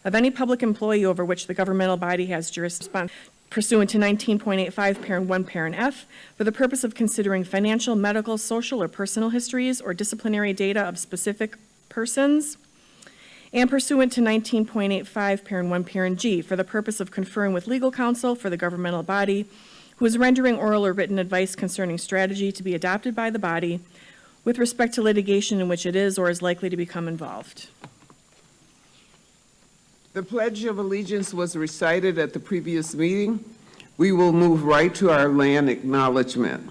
of any public employee over which the governmental body has jurisdiction pursuant to 19.85 parent 1 parent F for the purpose of considering financial, medical, social, or personal histories or disciplinary data of specific persons, and pursuant to 19.85 parent 1 parent G for the purpose of conferring with legal counsel for the governmental body who is rendering oral or written advice concerning strategy to be adopted by the body with respect to litigation in which it is or is likely to become involved. The Pledge of Allegiance was recited at the previous meeting. We will move right to our land acknowledgment.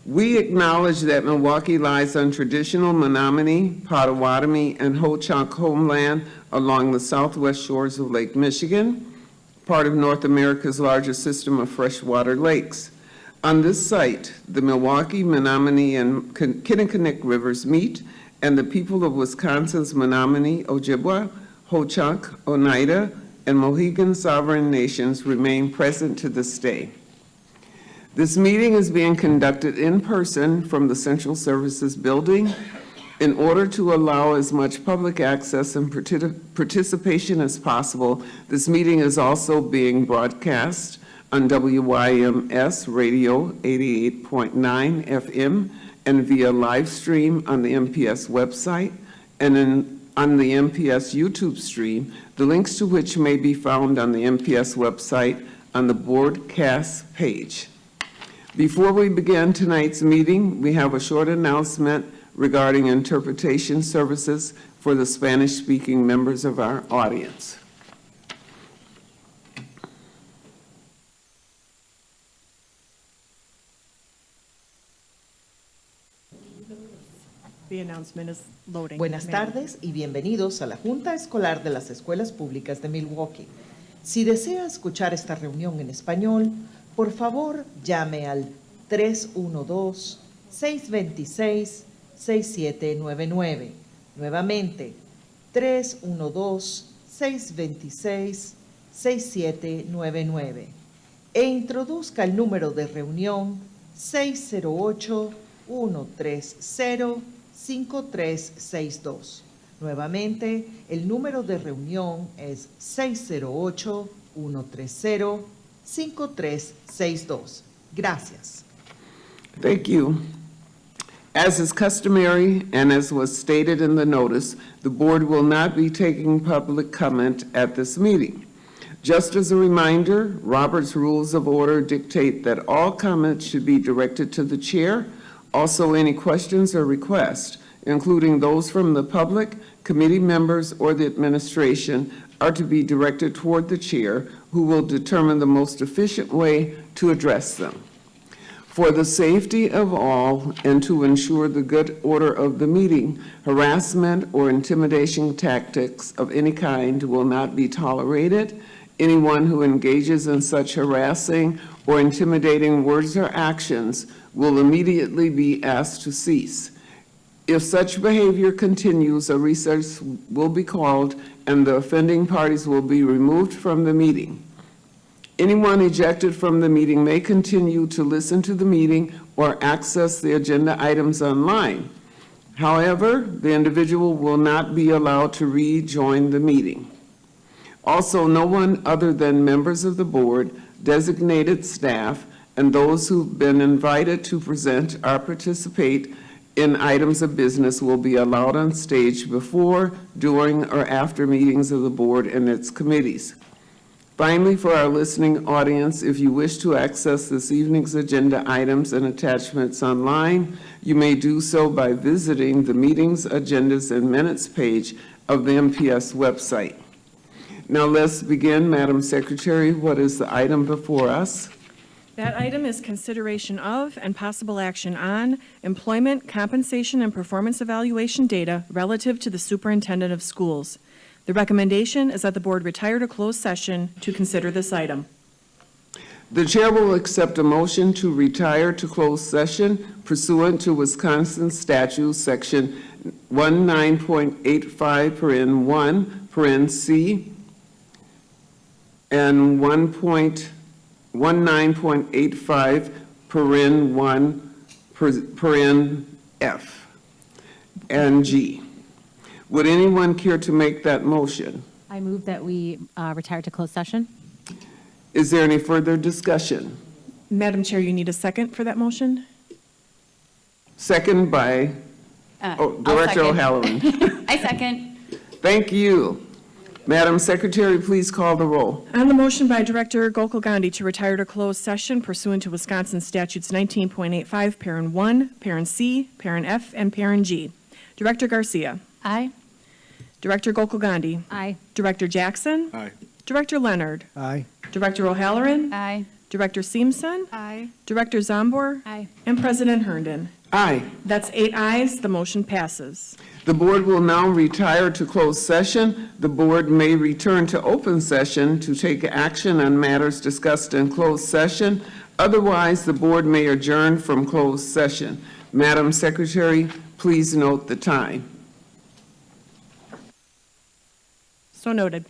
We acknowledge that Milwaukee lies on traditional Menominee, Potawatomi, and Ho-Chunk homeland along the southwest shores of Lake Michigan, part of North America's largest system of freshwater lakes. On this site, the Milwaukee, Menominee, and Kinnickinnick rivers meet, and the people of Wisconsin's Menominee, Ojibwa, Ho-Chunk, Oneida, and Mohegan sovereign nations remain present to this day. This meeting is being conducted in person from the Central Services Building. In order to allow as much public access and participation as possible, this meeting is also being broadcast on WYMS Radio 88.9 FM and via live stream on the MPS website and on the MPS YouTube stream, the links to which may be found on the MPS website on the broadcast page. Before we begin tonight's meeting, we have a short announcement regarding interpretation services for the Spanish-speaking members of our audience. The announcement is loading. Buenas tardes y bienvenidos a la Junta Escolar de las Escuelas Públicas de Milwaukee. Si desea escuchar esta reunión en español, por favor llame al 312-626-6799. Nuevamente, 312-626-6799. E introduzca el número de reunión 608-130-5362. Nuevamente, el número de reunión es 608-130-5362. Gracias. Thank you. As is customary and as was stated in the notice, the board will not be taking public comment at this meeting. Just as a reminder, Robert's Rules of Order dictate that all comments should be directed to the chair. Also, any questions or requests, including those from the public, committee members, or the administration, are to be directed toward the chair, who will determine the most efficient way to address them. For the safety of all and to ensure the good order of the meeting, harassment or intimidation tactics of any kind will not be tolerated. Anyone who engages in such harassing or intimidating words or actions will immediately be asked to cease. If such behavior continues, a recess will be called and the offending parties will be removed from the meeting. Anyone ejected from the meeting may continue to listen to the meeting or access the agenda items online. However, the individual will not be allowed to rejoin the meeting. Also, no one other than members of the board, designated staff, and those who've been invited to present or participate in items of business will be allowed on stage before, during, or after meetings of the board and its committees. Finally, for our listening audience, if you wish to access this evening's agenda items and attachments online, you may do so by visiting the meetings, agendas, and minutes page of the MPS website. Now let's begin. Madam Secretary, what is the item before us? That item is consideration of and possible action on employment, compensation, and performance evaluation data relative to the superintendent of schools. The recommendation is that the board retire to closed session to consider this item. The chair will accept a motion to retire to closed session pursuant to Wisconsin statute section 19.85 C and 19.85 F and G. Would anyone care to make that motion? I move that we retire to closed session. Is there any further discussion? Madam Chair, you need a second for that motion? Second by I'll Director second. O'Halloran. I second. Thank you. Madam Secretary, please call the roll. On the motion by Director Gokul Gandhi to retire to closed session pursuant to Wisconsin statutes 19.85, parent 1, parent C, parent F, and parent G. Director Garcia. Aye. Director Gokul Gandhi. Aye. Director Jackson. Aye. Director Leonard. Aye. Director O'Halloran. Aye. Director Seamson. Aye. Director Zombor. Aye. And President Herndon. Aye. That's 8 ayes, the motion passes. The board will now retire to closed session. The board may return to open session to take action on matters discussed in closed session. Otherwise, the board may adjourn from closed session. Madam Secretary, please note the time. So noted.